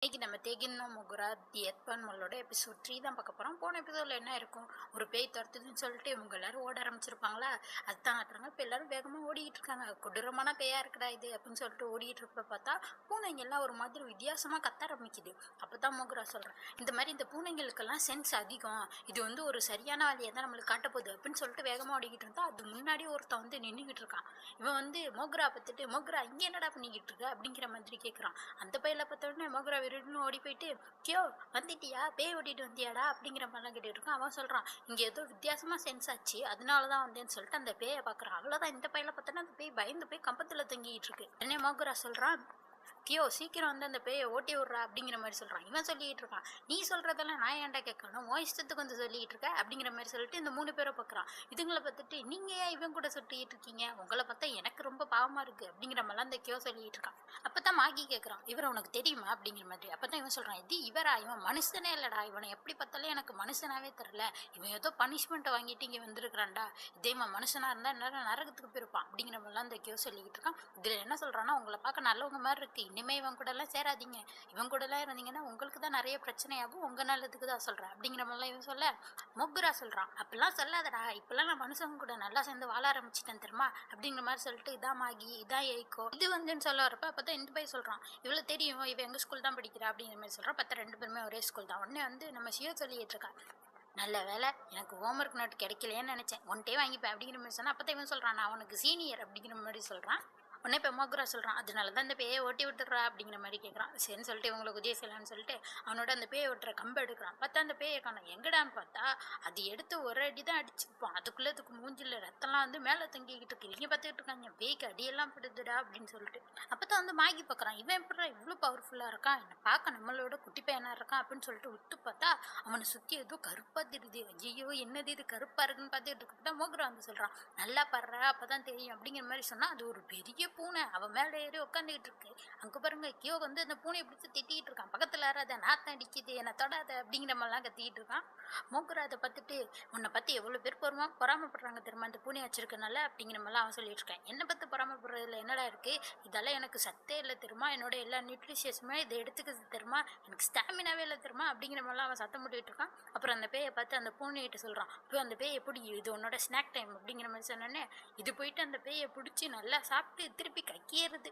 இன்னைக்கு நம்ம தேகின்னா முகுரா தி எத்பன்மலோட எபிசோட் 3 தான் பார்க்க போகிறோம். போன எபிசோடில் என்ன இருக்கும், ஒரு பேய் துரத்துதுன்னு சொல்லிட்டு இவங்க எல்லாரும் ஓட ஆரம்பிச்சிருப்பாங்களா, அதுதான் ஆட்டுறாங்க. இப்போ எல்லாரும் வேகமாக ஓடிக்கிட்டு இருக்காங்க. கொடூரமான பேயாக இருக்குடா இது அப்படின்னு சொல்லிட்டு ஓடிட்டு இருப்ப பார்த்தா பூனைங்க எல்லாம் ஒரு மாதிரி வித்தியாசமாக கத்த ஆரம்பிக்குது. அப்போ தான் முகுரா சொல்கிறேன், இந்த மாதிரி இந்த பூனைங்களுக்கெல்லாம் சென்ஸ் அதிகம், இது வந்து ஒரு சரியான வழியை தான் நம்மளுக்கு காட்டப்போகுது அப்படின்னு சொல்லிட்டு வேகமாக ஓடிக்கிட்டு இருந்தா அது முன்னாடி ஒருத்தன் வந்து நின்றுக்கிட்டு இருக்கான். இவன் வந்து மோக்ரா பார்த்துட்டு, மோக்ரா இங்கே என்னடா பண்ணிக்கிட்டு இருக்க அப்படிங்கிற மாதிரி கேட்குறான். அந்த பையில பார்த்த உடனே மோக்ரா விருடுன்னு ஓடி போயிட்டு, கியோ வந்துட்டியா, பேய் ஓட்டிட்டு வந்தியாடா அப்படிங்கிற மாதிரிலாம் கேட்டுட்டு இருக்கான். அவன் சொல்றான், இங்க ஏதோ வித்தியாசமா சென்ஸ் ஆச்சு, அதனாலதான் வந்தேன்னு சொல்லிட்டு அந்த பேயை பாக்குறான். அவ்வளவுதான், இந்த பையில பார்த்தோன்னா அந்த பேய் பயந்து போய் கம்பத்துல தங்கிட்டு இருக்கு. உடனே மோகுரா சொல்றான், கியோ சீக்கிரம் வந்து அந்த பேயை ஓட்டி விட்றா அப்படிங்கிற மாதிரி சொல்கிறான். இவன் சொல்லிகிட்டு இருக்கான், நீ சொல்கிறதெல்லாம் நான் ஏன்டா கேட்கணும், உன் இஷ்டத்துக்கு வந்து சொல்லிகிட்டு இருக்க அப்படிங்கிற மாதிரி சொல்லிட்டு இந்த 3 பேரை பார்க்குறான். இதுங்களை பார்த்துட்டு, நீங்கள் ஏன் இவன் கூட சுட்டிகிட்டு இருக்கீங்க, உங்களை பார்த்தா எனக்கு ரொம்ப பாவமாக இருக்குது அப்படிங்கிற மாதிரிலாம் அந்த கியோ சொல்லிகிட்டு இருக்கான். அப்போ தான் மாகி கேட்குறான், இவரை உனக்கு தெரியுமா அப்படிங்கிற மாதிரி. அப்போ தான் இவன் சொல்கிறான், இது இவரா, இவன் மனுஷனே இல்லைடா, இவனை எப்படி பார்த்தாலும் எனக்கு மனுஷனாவே தெரில, இவன் ஏதோ பனிஷ்மெண்ட்டை வாங்கிட்டு இங்கே வந்துருக்கிறான்டா, இதே மனுஷனாக இருந்தால் என்ன நரகத்துக்கு போயிருப்பான் அப்படிங்கிற மாதிரிலாம் அந்த கியோ சொல்லிக்கிட்டு இருக்கான். இதில் என்ன சொல்கிறான்னா, உங்களை பார்க்க நல்லவங்க மாதிரி இருக்குது, இனிமே இவன் கூட எல்லாம் சேராதீங்க, இவன் கூட எல்லாம் இருந்தீங்கன்னா உங்களுக்கு தான் நிறைய பிரச்சனையாகும், உங்க நல்லதுக்கு தான் சொல்றேன் அப்படிங்கிற மாதிரிலாம் இவன் சொல்ல, மொகுரா சொல்றான், அப்படிலாம் சொல்லாதடா, இப்பெல்லாம் நான் மனுஷங்க கூட நல்லா சேர்ந்து வாழ ஆரம்பிச்சிட்டேன் தெரியுமா அப்படிங்கிற மாதிரி சொல்லிட்டு, இதான் மாகி, இதான் ஏய்கோ, இது வந்துன்னு சொல்ல வரப்ப அப்பதான் இந்த பையன் சொல்றான், இவ்வளவு தெரியும், இவன் எங்க ஸ்கூல் தான் படிக்கிறா அப்படிங்கிற மாதிரி சொல்றான். பார்த்தா 2 பேருமே ஒரே ஸ்கூல் தான். உடனே வந்து நம்ம சியோ சொல்லிட்டு இருக்கான், நல்ல வேலை எனக்கு ஹோம்ஒர்க் நோட் கிடைக்கலையேன்னு நினைச்சேன், ஒன்டே வாங்கிப்பேன் அப்படிங்கிற மாதிரி சொன்னா. அப்பதான் இவன் சொல்றான், நான் உனக்கு சீனியர் அப்படிங்கிற மாதிரி சொல்றான். உடனே இப்போ மோகுரா சொல்கிறான், அதனால தான் அந்த பேயை ஓட்டி விட்டுறா அப்படிங்கிற மாதிரி கேட்குறான். சரின்னு சொல்லிட்டு இவங்களுக்கு உதவி செய்யலான்னு சொல்லிட்டு அவனோட அந்த பேயை ஓட்டுற கம்பை எடுக்கிறான். பார்த்தா அந்த பேயை காணும். எங்கடான்னு பார்த்தா அது எடுத்து ஒரு அடி தான் அடிச்சுப்போம், அதுக்குள்ளே அதுக்கு மூஞ்சில் ரத்தம்லாம் வந்து மேலே தங்கிக்கிட்டு இருக்கு. இங்கே பார்த்துக்கிட்டு இருக்காங்க, பேய்க்கு அடியெல்லாம் படுதுடா அப்படின்னு சொல்லிட்டு. அப்போ தான் வந்து மாகி பார்க்குறான், இவன் எப்படி இவ்வளோ பவர்ஃபுல்லாக இருக்கான், என்னை பார்க்க நம்மளோட குட்டி பையனாக இருக்கான் அப்படின்னு சொல்லிட்டு விட்டு பார்த்தா அவனை சுற்றி ஏதோ கருப்பாக தெரியுது. ஐயோ என்னது இது கருப்பாக இருக்குன்னு பார்த்துக்கிட்டு இருக்கப்போ மோகுரா வந்து சொல்கிறான், நல்லா படுறா அப்போ தான் தெரியும் அப்படிங்கிற மாதிரி சொன்னால் அது ஒரு பெரிய பூனை அவன் மேலே ஏறி உட்காந்துக்கிட்டு இருக்கு. அங்கே பாருங்க, கியோ வந்து அந்த பூனையை பிடிச்சி திட்டிகிட்டு இருக்கான். பக்கத்தில் யாராவது நாத்தம் அடிக்குது, என்னை தொடாத அப்படிங்கிற மாதிரிலாம் கத்திக்கிட்டு இருக்கான். மோகுரா அதை பார்த்துட்டு, உன்னை பற்றி எவ்வளோ பேர் பொறாமப்படுறாங்க தெரியுமா இந்த பூனை வச்சிருக்கனால அப்படிங்கிற மாதிரிலாம் அவன் சொல்லிட்டு இருக்கான். என்னை பற்றி பொறாமப்படுறதுல என்னடா இருக்கு, இதெல்லாம் எனக்கு சத்தே இல்லை தெரியுமா, என்னோட எல்லா நியூட்ரிஷியஸுமே இதை எடுத்துக்கிறது தெரியுமா, எனக்கு ஸ்டாமினாவே இல்லை தெரியுமா அப்படிங்கிற மாதிரிலாம் அவன் சத்தம் போட்டுக்கிட்டு இருக்கான். அப்புறம் அந்த பேயை பார்த்து அந்த பூனைகிட்ட சொல்கிறான், இப்போ அந்த பேயை எப்படி, இது உன்னோட ஸ்நாக் டைம் அப்படிங்கிற மாதிரி சொன்னோன்னே இது போயிட்டு அந்த பேயை பிடிச்சி நல்லா சாப்பிட்டு திருப்பி கைக்கேறுது.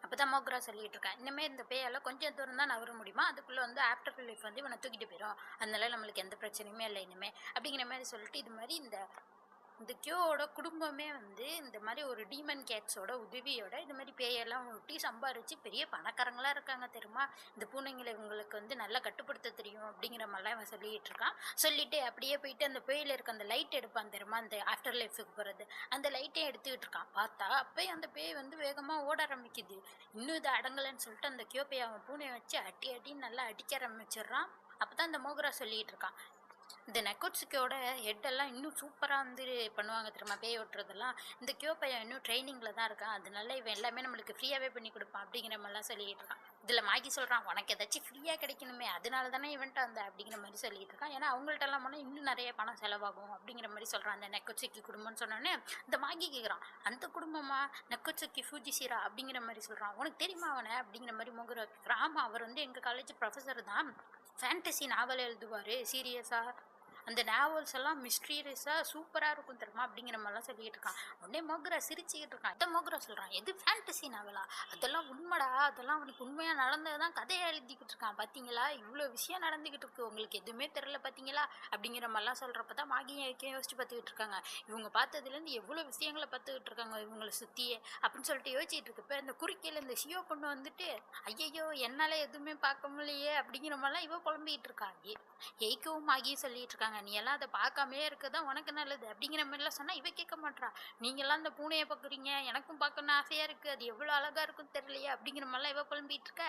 அப்போதான் மோகுரா சொல்லிட்டு இருக்கேன், இனிமேல் இந்த பேயால் கொஞ்சம் தூரம் தான் நவர முடியுமா, அதுக்குள்ளே வந்து ஆஃப்டர் லைஃப் வந்து இவனை தூக்கிட்டு போயிடும், அதனால நம்மளுக்கு எந்த பிரச்சனையுமே இல்லை இனிமேல் அப்படிங்கிற மாதிரி சொல்லிட்டு, இது மாதிரி இந்த கியோவோட குடும்பமே வந்து இந்த மாதிரி ஒரு டீமன் கேட்ஸோட உதவியோட இது மாதிரி பேயெல்லாம் ஒட்டி சம்பாரிச்சு பெரிய பணக்காரங்களாக இருக்காங்க தெரியுமா. இந்த பூனைங்களை இவங்களுக்கு வந்து நல்லா கட்டுப்படுத்த தெரியும் அப்படிங்கிற மாதிரிலாம் இவன் சொல்லிட்டு இருக்கான். சொல்லிட்டு அப்படியே போயிட்டு அந்த பேயில் இருக்க அந்த லைட் எடுப்பான் தெரியுமா, அந்த ஆஃப்டர் லைஃபுக்கு போகிறது, அந்த லைட்டையும் எடுத்துக்கிட்டு இருக்கான். பார்த்தா அப்போயே அந்த பேய் வந்து வேகமாக ஓட ஆரம்பிக்குது. இன்னும் இது அடங்கலைன்னு சொல்லிட்டு அந்த கியோ பேய் அவன் பூனையை வச்சு அடின்னு நல்லா அடிக்க ஆரம்பிச்சிடுறான். அப்போ தான் இந்த மோகுரா சொல்லிட்டு இருக்கான், இந்த நெக்கோட்சுக்கியோட ஹெட்டெல்லாம் இன்னும் சூப்பராக வந்து பண்ணுவாங்க தெரியுமா பேய் ஓட்டுறதெல்லாம், இந்த கியோ பையன் இன்னும் ட்ரைனிங்கில் தான் இருக்கான், அதனால இவன் எல்லாமே நம்மளுக்கு ஃப்ரீயாகவே பண்ணி கொடுப்பான் அப்படிங்கிற மாதிரிலாம் சொல்லிக்கிட்டு இருக்கான். இதில் மாகி சொல்கிறான், உனக்கு ஏதாச்சும் ஃப்ரீயாக கிடைக்கணுமே அதனால தானே இவன்ட்டு வந்த அப்படிங்கிற மாதிரி சொல்லிட்டு இருக்கான். ஏன்னா அவங்கள்ட்டெல்லாம் போனால் இன்னும் நிறைய பணம் செலவாகும் அப்படிங்கிற மாதிரி சொல்கிறான் அந்த நெக்கோட்சுக்கி குடும்பம்னு சொன்னோன்னே இந்த மாகி கேட்குறான், அந்த குடும்பமா, நெக்கோட்சுக்கி ஃபூஜிசிரா அப்படிங்கிற மாதிரி சொல்கிறான், உனக்கு தெரியுமா அவனை அப்படிங்கிற மாதிரி மோகுரா கேட்குறான். ஆமாம், அவர் வந்து எங்கள் காலேஜ் ப்ரொஃபஸர் தான், ஃபேண்டசி நாவல் எழுதுவார் சீரியஸாக, அந்த நாவல்ஸ் எல்லாம் மிஸ்டீரியஸாக சூப்பராக இருக்கும் தெரியுமா அப்படிங்கிற மாதிரிலாம் சொல்லிட்டு இருக்கான். உடனே மோகுரா சிரிச்சுக்கிட்டு இருக்கான். இதை மோகுரா சொல்கிறான், எது ஃபேண்டசி நாவலா, அதெல்லாம் உண்மைடா, அதெல்லாம் அவனுக்கு உண்மையாக நடந்ததான் கதையை எழுதிக்கிட்டு இருக்கான், பார்த்தீங்களா இவ்வளோ விஷயம் நடந்துக்கிட்டு இருக்கு, உங்களுக்கு எதுவுமே தெரில பார்த்தீங்களா அப்படிங்கிற மாதிரிலாம் சொல்கிறப்ப தான் மாகியும் யோசிச்சு பார்த்துக்கிட்டு இருக்காங்க. இவங்க பார்த்ததுலேருந்து எவ்வளோ விஷயங்களை பார்த்துக்கிட்டு இருக்காங்க இவங்களை சுற்றியே அப்படின்னு சொல்லிட்டு யோசிச்சுட்டு இருக்கு. இப்போ இந்த குறுக்கையில் இந்த ஷியோ பொண்ணு வந்துட்டு, ஐயையோ என்னால் எதுவுமே பார்க்க முடியலையே அப்படிங்கிற மாதிரிலாம் இவ புலம்பிகிட்டு இருக்காங்க. ஏய்க்கவும் மாகியும் சொல்லிட்டு இருக்காங்க, நீ எல்லாம் அதை பார்க்காமே இருக்கதான் உனக்கு நல்லது அப்படிங்கிற மாதிரிலாம் சொன்னா இவ கேட்க மாட்டா. நீங்கெல்லாம் அந்த பூனையை பார்க்குறீங்க, எனக்கும் பார்க்கணும் ஆசையா இருக்கு, அது எவ்வளவு அழகா இருக்குன்னு தெரியலையா அப்படிங்கிற மாதிரிலாம் இவ புலம்பிட்டு இருக்க.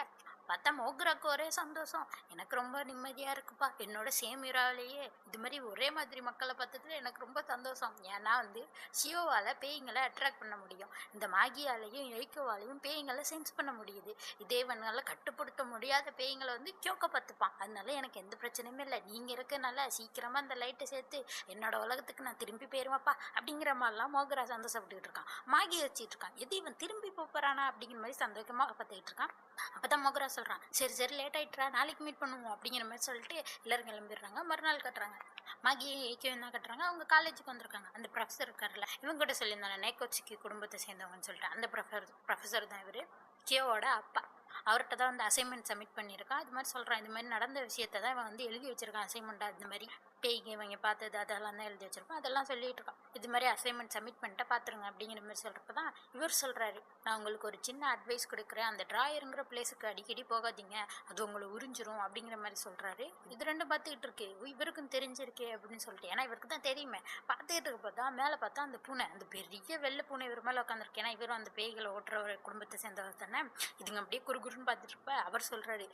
பார்த்தா மோகுராக்கு ஒரே சந்தோஷம், எனக்கு ரொம்ப நிம்மதியா இருக்குப்பா, என்னோட சேம் இராலேயே இது மாதிரி ஒரே மாதிரி மக்களை பார்த்ததுல எனக்கு ரொம்ப சந்தோஷம். ஏன்னா வந்து ஷியோவால பேய்களை அட்ராக்ட் பண்ண முடியும், இந்த மாகியாலையும் எய்கோவாலையும் பேய்களை சென்ஸ் பண்ண முடியுது, இதேவனால கட்டுப்படுத்த முடியாத பேய்களை வந்து கியோக்க பார்த்துப்பான், அதனால எனக்கு எந்த பிரச்சனையுமே இல்லை, நீங்க இருக்கனால சீக்கிரமா அந்த லைட்டை சேர்த்து என்னோட உலகத்துக்கு நான் திரும்பி போயிருவாப்பா அப்படிங்கிற மாதிரிலாம் மோகுரா சந்தோஷப்பட்டுக்கிட்டு இருக்கான். மாகி வச்சுட்டு இருக்கான், எது இவன் திரும்பி போறானா அப்படிங்கிற மாதிரி சந்தோஷமா பார்த்துக்கிட்டு இருக்கான். அப்போ தான் மோகரா சொல்கிறான், சரி சரி லேட் ஆகிட்டுறா, நாளைக்கு மீட் பண்ணுவோம் அப்படிங்கிற மாதிரி சொல்லிட்டு எல்லோரும் கிளம்பிடுறாங்க. மறுநாள் கட்டுறாங்க. மாகி ஏக்கியம் என்ன கட்டுறாங்க, அவங்க காலேஜுக்கு வந்திருக்காங்க. அந்த ப்ரொஃபஸர் இருக்கார்ல, இவங்க கூட சொல்லியிருந்தாங்க நேக்கோச்சிக்கு குடும்பத்தை சேர்ந்தவங்கன்னு சொல்லிட்டு, அந்த ப்ரொஃபஸர் தான் இவர், கியோவோட அப்பா. அவர்கிட்ட தான் வந்து அசைன்மெண்ட் சப்மிட் பண்ணியிருக்கான். இது மாதிரி சொல்கிறான், இது மாதிரி நடந்த விஷயத்தை தான் இவன் வந்து எழுதி வச்சிருக்கான் அசைன்மெண்ட்டாக. இந்த மாதிரி பேய்க்கு இவங்க பார்த்தது அதெல்லாம் தான் எழுதி வச்சிருக்கோம், அதெல்லாம் சொல்லிட்டு இருக்கான். இது மாதிரி அசைன்மெண்ட் சப்மிட் பண்ணிட்டு பார்த்துருங்க அப்படிங்கிற மாதிரி சொல்கிறப்ப தான் இவர் சொல்கிறாரு, நான் உங்களுக்கு ஒரு சின்ன அட்வைஸ் கொடுக்குறேன், அந்த ட்ராயருங்கிற பிளேஸுக்கு அடிக்கடி போகாதீங்க, அது உங்களை உறிஞ்சிரும் அப்படிங்கிற மாதிரி சொல்கிறாரு. இது ரெண்டும் பார்த்துக்கிட்டு இருக்கு, இவருக்கும் தெரிஞ்சிருக்கே அப்படின்னு சொல்லிட்டு, ஏன்னா இவருக்கு தான் தெரியுமே. பார்த்துக்கிட்டு இருக்கப்போ தான் மேலே பார்த்தா அந்த பூனை, அந்த பெரிய வெள்ளை பூனை இவர் மேலே உட்காந்துருக்கு. ஏன்னா இவரும் அந்த பேய்களை ஓட்டுற ஒரு குடும்பத்தை சேர்ந்தவர் தானே. இதுங்க அப்படியே குறுகுறுன்னு பார்த்துட்டு இருப்ப அவர் சொல்கிறாரு,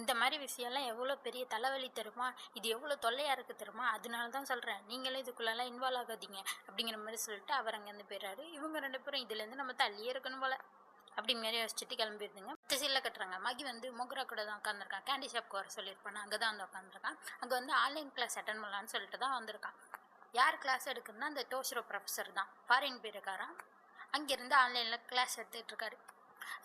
இந்த மாதிரி விஷயம்லாம் எவ்வளோ பெரிய தலைவலி தருமா, இது எவ்வளோ தொல்லையாக இருக்குது தருமா, அதனால தான் சொல்கிறேன் நீங்களே இதுக்குள்ளெல்லாம் இன்வால்வ் ஆகாதீங்க அப்படிங்கிற மாதிரி சொல்லிட்டு அவர் அங்கேருந்து போயிடுறாரு. இவங்க ரெண்டு பேரும் இதுலேருந்து நம்ம தள்ளியே இருக்கணும் போல அப்படிங்கிற மாதிரி யோசிச்சுட்டு கிளம்பிடுதுங்க. திசையில் கட்டுறாங்க. மகி வந்து மோகரா கூட தான் உட்காந்துருக்கான். கேண்டி ஷாப்க்கு வர சொல்லியிருப்பான், அங்கே தான் வந்து உட்காந்துருக்கான். அங்கே வந்து ஆன்லைன் கிளாஸ் அட்டன் பண்ணலான்னு சொல்லிட்டு தான் வந்திருக்கான். யார் கிளாஸ் எடுக்குன்னா அந்த டோஷிரோ ப்ரொஃபஸர் தான், ஃபாரின் போயிருக்காரான். அங்கேருந்து ஆன்லைனில் கிளாஸ் எடுத்துகிட்டு இருக்காரு.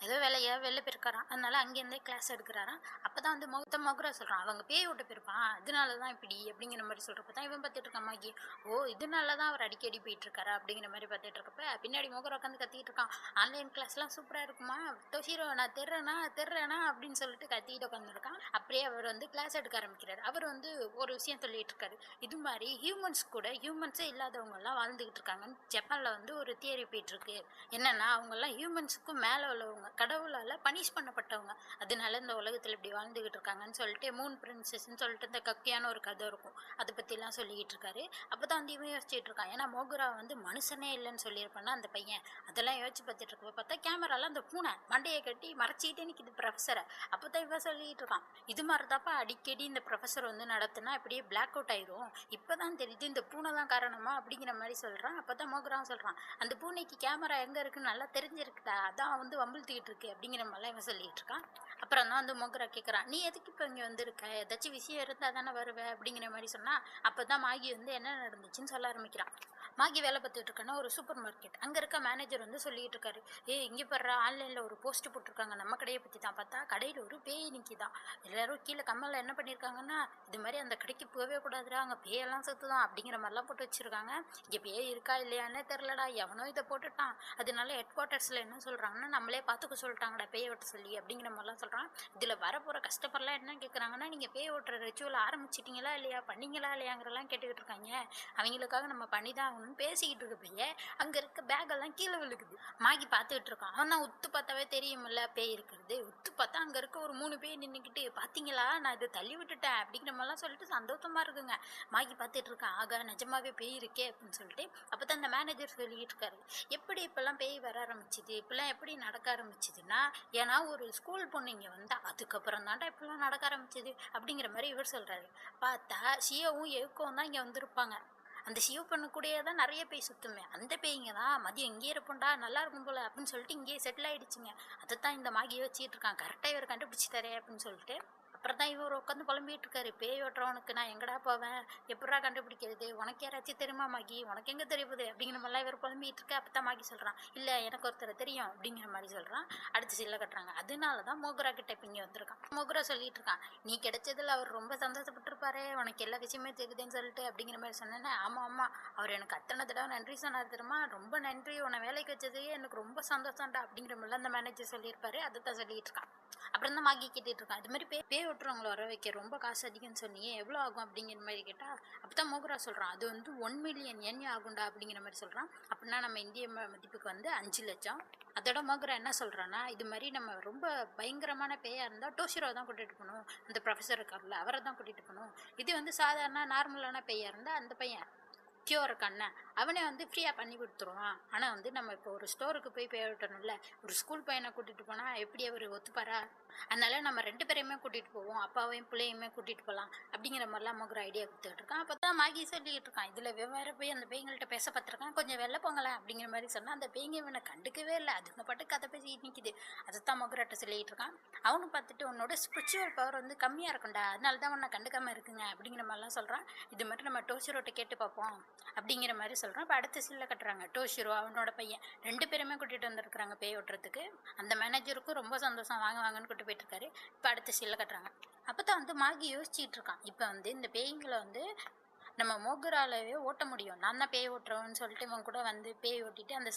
ஏதோ வெளில போயிருக்காராம், அதனால அங்கேருந்தே கிளாஸ் எடுக்கிறாராம். அப்போ தான் வந்து மோகரா சொல்கிறான், அவங்க பேய் விட்டு போயிருப்பான், அதனால தான் இப்படி அப்படிங்கிற மாதிரி சொல்கிறப்ப தான் இவன் பார்த்துட்டு இருக்கான் மாகி. ஓ இதனால தான் அவர் அடிக்கடி போயிட்டு இருக்காரு அப்படிங்கிற மாதிரி பார்த்துட்டு இருக்கப்ப பின்னாடி மோகரா உட்காந்து கத்திக்கிட்டு இருக்கான், ஆன்லைன் கிளாஸ்லாம் சூப்பராக இருக்குமா, டோஷிரோ நான் தெர்றேனா அப்படின்னு சொல்லிட்டு கத்திக்கிட்டு உட்காந்துருக்கான். அப்படியே அவர் வந்து கிளாஸ் எடுக்க ஆரம்பிக்கிறார். அவர் வந்து ஒரு விஷயம் சொல்லிட்டு இருக்காரு, இது மாதிரி ஹியூமன்ஸே இல்லாதவங்கலாம் வாழ்ந்துக்கிட்டு இருக்காங்கன்னு ஜப்பானில் வந்து ஒரு தியரி போயிட்டு இருக்கு. என்னன்னா அவங்கெல்லாம் ஹியூமன்ஸுக்கும் மேலே உள்ளவங்க, கடவுளால் பனிஷ் பண்ணப்பட்டவங்க, அதனால இந்த உலகத்தில் இப்படி வாழ்ந்துகிட்டு இருக்காங்கன்னு சொல்லிட்டு மூன் பிரின்சஸ்ன்னு சொல்லிட்டு இந்த கக்கியான ஒரு கதை இருக்கும், அதை பற்றிலாம் சொல்லிக்கிட்டு இருக்காரு. அப்போ தான் வந்து இவன் யோசிச்சுட்டு இருக்கான், ஏன்னா மோகரா வந்து மனுஷனே இல்லைன்னு சொல்லியிருப்பான்னா அந்த பையன், அதெல்லாம் யோசிச்சு பார்த்துட்டு இருக்கப்போ பார்த்தா கேமராலாம் அந்த பூனை மண்டையை கட்டி மறைச்சிக்கிட்டே நிற்கிது ப்ரொஃபஸரை. அப்போ தான் இவன் சொல்லிக்கிட்டு இருக்கான், இது மாதிரி தாப்பா அடிக்கடி இந்த ப்ரொஃபஸர் வந்து நடத்துனா இப்படியே பிளாக் அவுட் ஆயிரும், இப்போ தான் தெரியுது இந்த பூனை தான் காரணமா அப்படிங்கிற மாதிரி சொல்கிறான். அப்போ தான் மோகராவும் சொல்கிறான், அந்த பூனைக்கு கேமரா எங்கே இருக்குன்னு நல்லா தெரிஞ்சிருக்குதா, அதான் வந்து வம்பிழுத்துக்கிட்டு இருக்கு அப்படிங்கிற மாதிரிலாம் இவன் சொல்லிட்டு இருக்கான். அப்புறம் தான் வந்து மோகரா கேட்குறான், நீ எதுக்கு இப்போ இங்கே வந்திருக்க, ஏதாச்சும் விஷயம் இருந்தால் தானே வருவேன் அப்படிங்கிற மாதிரி சொன்னால். அப்போ தான் மாகி வந்து என்ன நடந்துச்சுன்னு சொல்ல ஆரம்பிக்கிறான். மாகி வேலை பார்த்துட்டு இருக்கேன்னா ஒரு சூப்பர் மார்க்கெட், அங்கே இருக்க மேனேஜர் வந்து சொல்லிட்டு இருக்காரு, இங்கே போடுற ஆன்லைனில் ஒரு போஸ்ட் போட்டிருக்காங்க நம்ம கடையை பற்றி தான். பார்த்தா கடையில் ஒரு பேய் நிற்கிதான், எல்லாரும் கீழே கம்மலில் என்ன பண்ணியிருக்காங்கன்னா, இது மாதிரி அந்த கடைக்கு போகவே கூடாதுடா, அங்கே பேயெல்லாம் சுற்றுதான் அப்படிங்கிற மாதிரிலாம் போட்டு வச்சுருக்காங்க. இங்கே பேய் இருக்கா இல்லையானே தெரிலடா, எவனோ இதை போட்டுட்டான், அதனால ஹெட் குவார்ட்டர்ஸில் என்ன சொல்கிறாங்கன்னா நம்மளே பார்த்துக்க சொல்லிட்டாங்கடா பேய் ஓட்ட சொல்லி அப்படிங்கிற மாதிரிலாம் சொல்கிறான். இதில் வரப்போகிற கஸ்டமர்லாம் என்ன கேட்குறாங்கன்னா, நீங்கள் பேய் ஓட்டுற ரிச்சுவல் ஆரம்பிச்சிட்டிங்களா இல்லையா, பண்ணிங்களா இல்லையாங்கிறலாம் கேட்டுக்கிட்டு இருக்காங்க. அவங்களுக்காக நம்ம பண்ணி தான் பேசிக்கிட்டு இருக்கப்பயே அங்க இருக்க பேக்கெல்லாம் கீழே விழுகுது. மாகி பார்த்துக்கிட்டு இருக்கான். ஆனா உத்து பார்த்தாவே தெரியுமில்ல பேய் இருக்கிறது. உத்து பார்த்தா அங்க இருக்க ஒரு 3 பேய் நின்றுக்கிட்டு, பாத்தீங்களா நான் இதை தள்ளி விட்டுட்டேன் அப்படிங்கிற மாதிரிலாம் சொல்லிட்டு சந்தோஷமா இருக்குங்க. மாகி பார்த்துட்டு இருக்கான், ஆகா நிஜமாவே பேய் இருக்கே அப்படின்னு சொல்லிட்டு. அப்பதான் அந்த மேனேஜர் சொல்லிக்கிட்டு இருக்காரு, எப்படி இப்பெல்லாம் பேய் வர ஆரம்பிச்சுது, இப்பெல்லாம் எப்படி நடக்க ஆரம்பிச்சுதுன்னா, ஏன்னா ஒரு ஸ்கூல் பொண்ணு இங்க வந்தா அதுக்கப்புறம் தாண்டா இப்பெல்லாம் நடக்க ஆரம்பிச்சுது அப்படிங்கிற மாதிரி இவர் சொல்றாரு. பார்த்தா ஷியோவும் எவுக்கும் தான் இங்க வந்திருப்பாங்க. அந்த ஷியோ பண்ண கூடயே தான் நிறைய பேய் சுற்றுமே, அந்த பேய்ங்க தான் மதியம் இங்கேயே இருப்போம்டா நல்லா இருக்கும் போல அப்படின்னு சொல்லிட்டு இங்கேயே செட்டில் ஆகிடுச்சிங்க. அதை தான் இந்த மாகியை வச்சுட்டு இருக்கான், கரெக்டாக இவர் கண்டுபிடிச்சிட்டாரே அப்படின்னு சொல்லிட்டு. அப்புறம் தான் இவர் உட்காந்து புலம்பிகிட்டு இருக்காரு, பேய் ஓட்டுறவனுக்கு நான் எங்கடா போவேன், எப்படா கண்டுபிடிக்கிறது, உனக்கு யாராச்சும் தெரியுமா மாகி, உனக்கு எங்கே தெரியுது அப்படிங்கிற மாதிரிலாம் இவர் புலம்பிகிட்டு இருக்க. அப்போ தான் மாகி சொல்கிறான், இல்லை எனக்கு ஒருத்தர் தெரியும் அப்படிங்கிற மாதிரி சொல்கிறான். அடுத்து சில்ல கட்டுறாங்க. அதனால தான் மோகரா கிட்ட இப்போ இங்கே வந்திருக்கான். மோகரா சொல்லிட்டு இருக்கான், நீ கிடைச்சதில் அவர் ரொம்ப சந்தோஷப்பட்டிருப்பாரு, உனக்கு எல்லா விஷயமே தெரியுதுன்னு சொல்லிட்டு அப்படிங்கிற மாதிரி சொன்னேன்னே. ஆமாம் அவர் எனக்கு அத்தனை தடவை நன்றி சொன்னார் தெரியுமா, ரொம்ப நன்றி, உன்னை வேலைக்கு வச்சதே எனக்கு ரொம்ப சந்தோஷம்டா அப்படிங்கிற மாதிரிலாம் அந்த மேனேஜர் சொல்லியிருப்பாரு. அதை தான் சொல்லிட்டு இருக்கான். அப்புறம் தான் மாகி கேட்டுட்டு இருக்கான், இது மாதிரி பேய் ஓட்டுறவங்களை வர வைக்க ரொம்ப காசு அதிகம்னு சொன்னியே, எவ்வளோ ஆகும் அப்படிங்கிற மாதிரி கேட்டால். அப்போ தான் மோகரா சொல்கிறான், அது வந்து 1 மில்லியன் yen ஆகும்டா அப்படிங்கிற மாதிரி சொல்கிறான். அப்படின்னா நம்ம இந்திய மதிப்புக்கு வந்து 5 லட்சம். அதோட மோகரா என்ன சொல்கிறான்னா, இது மாதிரி நம்ம ரொம்ப பயங்கரமான பேயாக இருந்தால் டோஷிரோ தான் கூட்டிகிட்டு போகணும், அந்த ப்ரொஃபஸர் இருக்கார்ல அவரை தான் கூட்டிகிட்டு போகணும். இது வந்து சாதாரண நார்மலான பேயாக இருந்தால் அந்த பையன் கியோ இருக்கான அவனே வந்து ஃப்ரீயாக பண்ணி கொடுத்துருவான். ஆனால் வந்து நம்ம இப்போ ஒரு ஸ்டோருக்கு போய் பேய் விட்டணும்ல, ஒரு ஸ்கூல் பையனை கூட்டிகிட்டு போனால் எப்படி அவர் ஒத்துப்பாரா, அதனால நம்ம 2 பேரையுமே கூட்டிட்டு போவோம், அப்பாவையும் பிள்ளையுமே கூட்டிட்டு போகலாம் அப்படிங்கிற மாதிரிலாம் மோகர் ஐடியா கொடுத்துட்டு இருக்கான். அப்போ தான் மாகி சொல்லிட்டு இருக்கான், இதில் வேற போய் அந்த பேய்கள்கிட்ட பேச பார்த்துருக்கான், கொஞ்சம் வெளில போங்களேன் அப்படிங்கிற மாதிரி சொன்னால் அந்த பேய்ங்க இவனை கண்டுக்கவே இல்லை, அதுங்க பாட்டு கதை பேசிட்டு நிற்கிது. அதைத்தான் மோகர்கிட்ட சொல்லிட்டு இருக்கான். அவனும் பார்த்துட்டு உன்னோட ஸ்பிரிச்சுவல் பவர் வந்து கம்மியாக இருக்கும்டா, அதனால தான் உன்னை கண்டுக்காமல் இருக்குங்க அப்படிங்கிற மாதிரிலாம் சொல்கிறான். இது மட்டும் நம்ம டோஷிரோட்ட கேட்டு பார்ப்போம் அப்படிங்கிற மாதிரி சொல்கிறான். இப்போ அடுத்த சீனில் கட்டுறாங்க, டோஷிரோ அவனோட பையன் 2 பேருமே கூட்டிகிட்டு வந்துருக்குறாங்க பேய் ஓட்டுறதுக்கு. அந்த மேனேஜருக்கும் ரொம்ப சந்தோஷம், வாங்க வாங்கன்னு கூட்டு போயிட்டு இருக்காரு. இப்போ அடுத்த சீனில் கட்டுறாங்க. அப்போ தான் வந்து மாகி யோசிச்சுட்டு இருக்கான், இப்போ வந்து இந்த பேய்களை வந்து நம்ம மோகராலவே ஓட்ட முடியும், நான் தான் பேய் ஓட்டுறவன்னு சொல்லிட்டு இவன் கூட வந்து பேய் ஓட்டிட்டு அந்த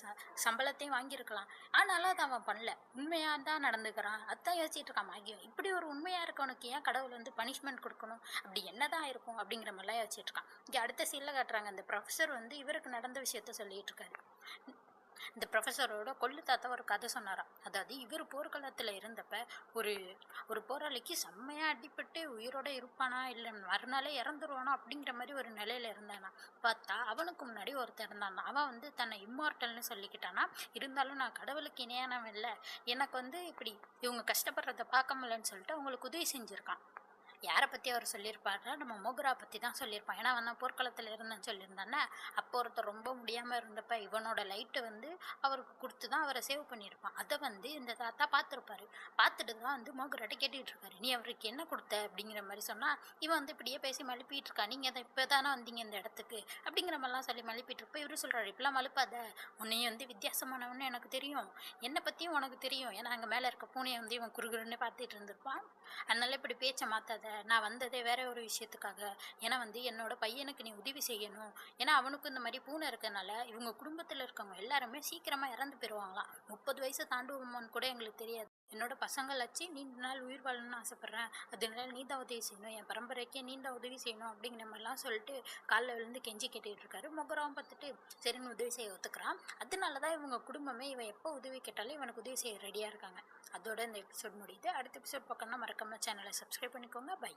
சம்பளத்தையும் வாங்கியிருக்கலாம். ஆனாலும் அதை அவன் பண்ணல, உண்மையாக தான் நடந்துக்கிறான். அதான் யோசிச்சுட்டு இருக்கான் மாகியும், இப்படி ஒரு உண்மையாக இருக்கவனுக்கு ஏன் கடவுள் வந்து பனிஷ்மெண்ட் கொடுக்கணும், அப்படி என்னதான் இருக்கும் அப்படிங்கிற மாதிரிலாம் யோசிச்சுட்டு இருக்கான். இங்கே அடுத்த சீனில் காட்டுறாங்க, அந்த ப்ரொஃபஸர் வந்து இவருக்கு நடந்த விஷயத்த சொல்லிட்டு இருக்காரு. இந்த ப்ரொஃபஸரோட கொள்ளு தாத்தா ஒரு கதை சொன்னாராம். அதாவது இவர் போர்க்களத்தில் இருந்தப்ப ஒரு ஒரு போராளிக்கு செம்மையாக அடிபட்டு உயிரோட இருப்பானா இல்லை மறுநாளே இறந்துருவானா அப்படிங்கிற மாதிரி ஒரு நிலையில இருந்தானா. பார்த்தா அவனுக்கு முன்னாடி ஒருத்தர் இருந்தானா, அவன் வந்து தன்னை இம்மார்ட்டல்னு சொல்லிக்கிட்டானா. இருந்தாலும் நான் கடவுளுக்கு இணையானவன் இல்லை, எனக்கு வந்து இப்படி இவங்க கஷ்டப்படுறத பார்க்க முடியலன்னு சொல்லிட்டு அவங்களுக்கு உதவி செஞ்சுருக்கான். யாரை பற்றி அவர் சொல்லியிருப்பாருன்னா நம்ம மோகரா பற்றி தான் சொல்லியிருப்பான். ஏன்னா அவன் தான் போர்க்களத்தில் இருந்தேன்னு சொல்லியிருந்தானே. அப்போ ஒருத்தர் ரொம்ப முடியாமல் இருந்தப்ப இவனோட லைட்டை வந்து அவருக்கு கொடுத்து தான் அவரை சேவ் பண்ணியிருப்பான். அதை வந்து இந்த தாத்தா பார்த்துருப்பாரு. பார்த்துட்டு தான் வந்து மோகராட்ட கேட்டுக்கிட்டு இருக்காரு, நீ அவருக்கு என்ன கொடுத்த அப்படிங்கிற மாதிரி சொன்னால் இவன் வந்து இப்படியே பேசி மழுப்பிட்டு இருக்கா, நீங்கள் அதை இப்போ தானே வந்தீங்க இந்த இடத்துக்கு அப்படிங்கிற மாதிரிலாம் சொல்லி மழுப்பிட்டு இருப்ப இவரு சொல்கிறாரு, இப்பெல்லாம் மழுப்பாத, உன்னையும் வந்து வித்தியாசமானவன்னு எனக்கு தெரியும், என்னை பற்றியும் உனக்கு தெரியும். ஏன்னா அங்கே மேலே இருக்க பூனையை வந்து இவன் குறுகுறுன்னு பார்த்துட்டு இருந்திருப்பான். அதனால இப்படி பேச்சை மாற்றாத, நான் வந்ததே வேற ஒரு விஷயத்துக்காக. ஏன்னா வந்து என்னோட பையனுக்கு நீ உதவி செய்யணும். ஏன்னா அவனுக்கும் இந்த மாதிரி பூனை இருக்கனால இவங்க குடும்பத்தில் இருக்கவங்க எல்லாருமே சீக்கிரமாக இறந்து போயிடுவாங்களாம். 30 வயசு தாண்டுவோமான்னு கூட எங்களுக்கு தெரியாது. என்னோட பசங்களாச்சு நீண்ட நாள் உயிர் வாழணும்னு ஆசைப்பட்றேன், அதனால நீ தான் உதவி செய்யணும், என் பரம்பரைக்கே நீ தான் உதவி செய்யணும் அப்படிங்கிற மாதிரிலாம் சொல்லிட்டு காலில் விழுந்து கெஞ்சி கேட்டுக்கிட்டு இருக்காரு. மொகராவும் பார்த்துட்டு சரின்னு உதவி செய்ய ஒத்துக்கிறான். அதனால தான் இவங்க குடும்பமே இவன் எப்போ உதவி கேட்டாலும் இவனுக்கு உதவி செய்ய ரெடியாக இருக்காங்க. அதோட இந்த எபிசோட் முடியுது. அடுத்த எபிசோட் பார்க்கணும்னா மறக்காம சேனலை சப்ஸ்கிரைப் பண்ணிக்கோங்க. பை.